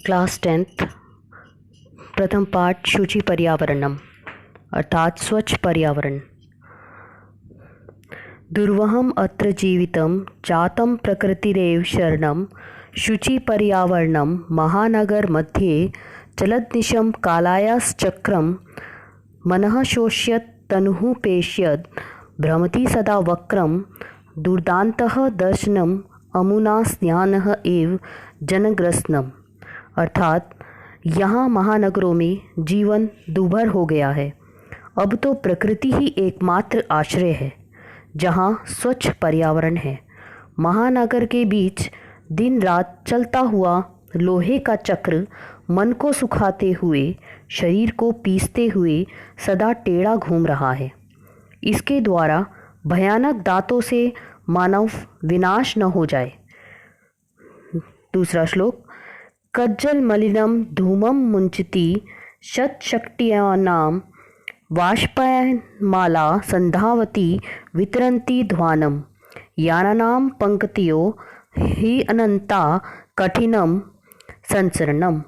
Class 10th प्रथम पाठ शुचि पर्यावरणम अर्थात स्वच्छ पर्यावरण। दुर्वहम अत्र जीवितं जातं प्रकृतिरेव शरणं शुचि पर्यावरणम महानगर मध्ये चलद्निशं कालायाश्चक्रं मनः शोष्यत् तनुः पेष्यत् भ्रमति सदा वक्रं दुर्दान्तः दर्शनम अमुना स्नानः एव जनग्रसनम। अर्थात यहाँ महानगरों में जीवन दुर्भर हो गया है। अब तो प्रकृति ही एकमात्र आश्रय है जहाँ स्वच्छ पर्यावरण है। महानगर के बीच दिन रात चलता हुआ लोहे का चक्र मन को सुखाते हुए शरीर को पीसते हुए सदा टेढ़ा घूम रहा है। इसके द्वारा भयानक दांतों से मानव विनाश न हो जाए। दूसरा श्लोक। कज्जल मलिनम धूमम मुंचति शतशक्तियानां वाष्पमाला संधावती वितरन्ति ध्वानम यानानां पंक्तियो हि अनंता कठिनम संसरणम।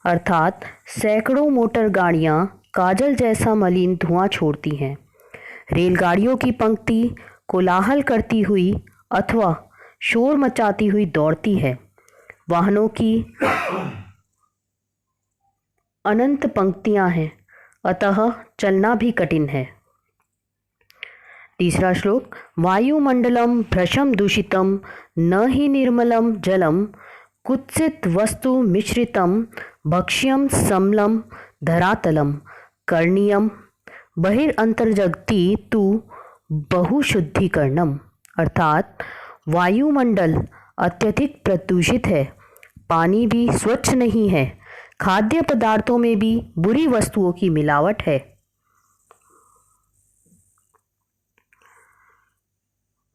अर्थात सैकड़ों मोटर गाड़ियाँ काजल जैसा मलिन धुआं छोड़ती हैं। रेलगाड़ियों की पंक्ति कोलाहल करती हुई अथवा शोर मचाती हुई दौड़ती है। वाहनों की अनंत पंक्तियां हैं, अतः चलना भी कठिन है। तीसरा श्लोक। वायुमंडलम भ्रशम दूषितम न ही निर्मलम जलम कुत्सित वस्तु मिश्रितम भक्ष्यम समलम धरातलम करणीयम बहिरंतर्जगति तु बहुशुद्धिकरणम। अर्थात वायुमंडल अत्यधिक प्रदूषित है, पानी भी स्वच्छ नहीं है, खाद्य पदार्थों में भी बुरी वस्तुओं की मिलावट है।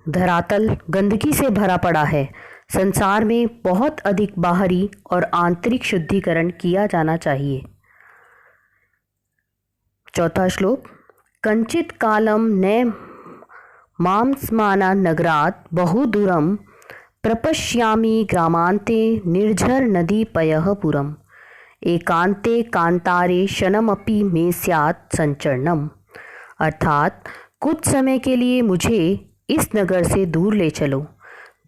धरातल गंदगी से भरा पड़ा है। संसार में बहुत अधिक बाहरी और आंतरिक शुद्धिकरण किया जाना चाहिए। चौथा श्लोक। कंचित कालम न मांसमाना नगरात बहुदूरम प्रपश्यामि ग्रामांते निर्झर नदी पयः पुरम एकांते कांतारे क्षणमपि मे स्यात् संचरणम। अर्थात कुछ समय के लिए मुझे इस नगर से दूर ले चलो।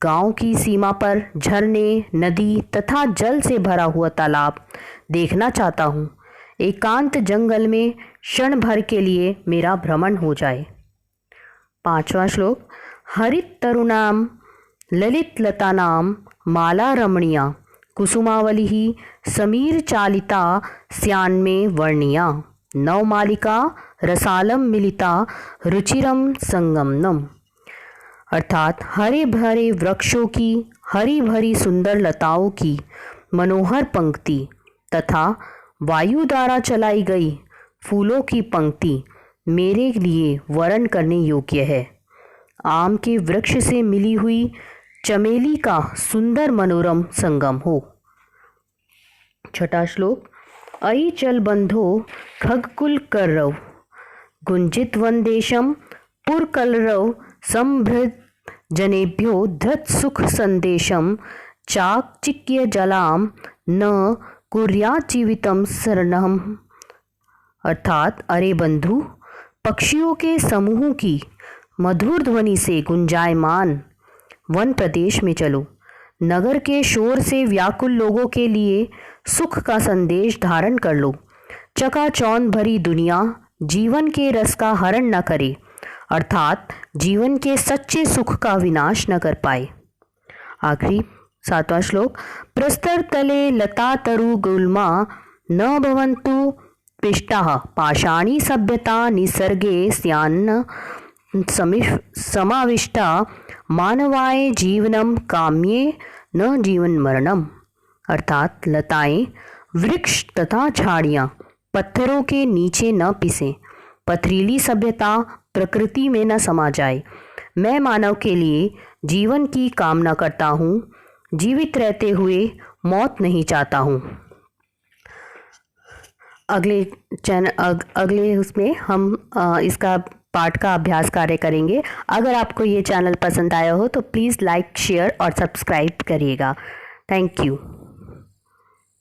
गांव की सीमा पर झरने, नदी तथा जल से भरा हुआ तालाब देखना चाहता हूँ। एकांत जंगल में क्षण भर के लिए मेरा भ्रमण हो जाए। पांचवा श्लोक। हरित तरुणाम ललित लतानाम माला रमणीया कुसुमावली समीर चालिता स्यान्मे वर्णिया नवमालिका रसालम मिलिता रुचिरम संगमनम। अर्थात हरे भरे वृक्षों की, हरी भरी सुंदर लताओं की मनोहर पंक्ति तथा वायु द्वारा चलाई गई फूलों की पंक्ति मेरे लिए वर्ण करने योग्य है। आम के वृक्ष से मिली हुई चमेली का सुंदर मनोरम संगम हो। छठा श्लोक। अयि चल बंधो खगकुल करव गुंजित वंदेशम पुरकलरव संभृत जनेभ्यो धृत सुख संदेशम चाकचिक्य जलाम न कुर्यात् जीवितम शरणम। अर्थात अरे बंधु, पक्षियों के समूह की मधुर ध्वनि से गुंजायमान वन प्रदेश में चलो। नगर के शोर से व्याकुल लोगों के लिए सुख का संदेश धारण कर लो। चकाचौंध भरी दुनिया जीवन के रस का हरण न करे, अर्थात जीवन के सच्चे सुख का विनाश न कर पाए। आखिरी सातवां श्लोक। प्रस्तर तले लता तरु गुल्मा न भवन्तु पिष्टाः पाषाणी सभ्यता निसर्गे स्यान्न समाविष्टा मानवाय जीवनम काम्ये न जीवन मरणम। अर्थात लताएं, वृक्ष तथा झाड़ियाँ पत्थरों के नीचे न पिसें, पथरीली सभ्यता प्रकृति में न समा जाए। मैं मानव के लिए जीवन की कामना करता हूँ, जीवित रहते हुए मौत नहीं चाहता हूँ। अगले उसमें हम इसका पाठ का अभ्यास कार्य करेंगे। अगर आपको ये चैनल पसंद आया हो तो प्लीज़ लाइक, शेयर और सब्सक्राइब करिएगा। Thank you.